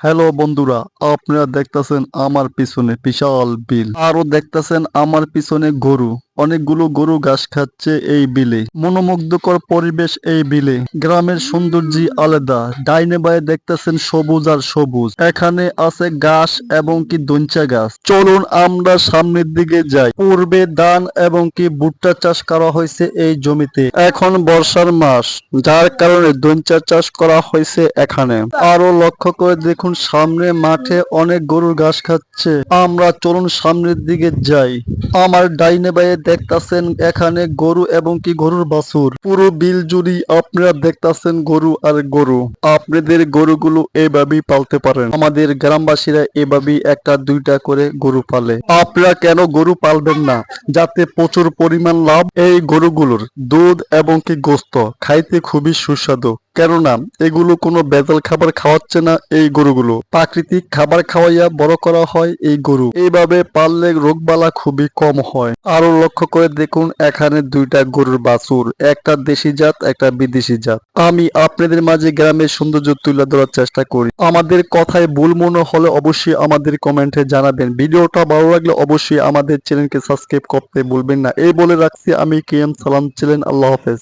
Hello বন্ধুরা, আপনারা দেখতাছেন আমার পিছনে বিশাল বিল, আরো দেখতাছেন আমার পিছনে গরু। অনেকগুলো গরু ঘাস খাচ্ছে এই বিলে। মনোমুগ্ধকর পরিবেশ এই বিলে। গ্রামের সৌন্দর্যই আলাদা। ডাইনে বাঁয়ে দেখতাছেন সবুজ আর সবুজ। এখানে আছে ঘাস এবং কি দইঞ্চা গাছ। চলুন আমরা সামনের দিকে যাই। পূর্বে ধান এবং কি ভুট্টা চাষ করা হয়েছে এই জমিতে। এখন বর্ষার মাস, যার কারণে দইঞ্চা চাষ করা হয়েছে এখানে। আরো লক্ষ্য করে দেখুন সামনে মাঠে অনেক গরু ঘাস খাচ্ছে। আমরা চলুন সামনের দিকে যাই। আমার ডাইনে বাঁয়ে দেখতাছেন এখানে গরু এবং কি গরুর বাছুর। পুরো বিল জুড়ি আপনারা দেখতাছেন গরু আর গরু। আপনাদের গরুগুলো এভাবেই পালতে পারেন। আমাদের গ্রামবাসীরা এভাবেই একটা দুইটা করে গরু পালে। আপনারা কেন গরু পালবেন না? যাতে প্রচুর পরিমাণ লাভ। এই গরুগুলোর দুধ এবং কি গোস্ত খাইতে খুবই সুস্বাদু। কেননা এগুলো কোনো ভেজাল খাবার খাওয়াচ্ছে না। এই গরুগুলো প্রাকৃতিক খাবার খাওয়াইয়া বড় করা হয় এই গরু। এইভাবে পাললে রোগবালা খুবই কম হয়। আরো লক্ষ্য করে দেখুন এখানে দুইটা গরুর বাছুর, একটা দেশি জাত একটা বিদেশি জাত। আমি আপনাদের মাঝে গ্রামের সৌন্দর্য তুলে ধরার চেষ্টা করি। আমাদের কথায় ভুল মনে হলে অবশ্যই আমাদের কমেন্টে জানাবেন। ভিডিওটা ভালো লাগলে অবশ্যই আমাদের চ্যানেলকে সাবস্ক্রাইব করতে ভুলবেন না। এই বলে রাখছি, আমি KM সালাম ছিলেন। আল্লাহ হাফেজ।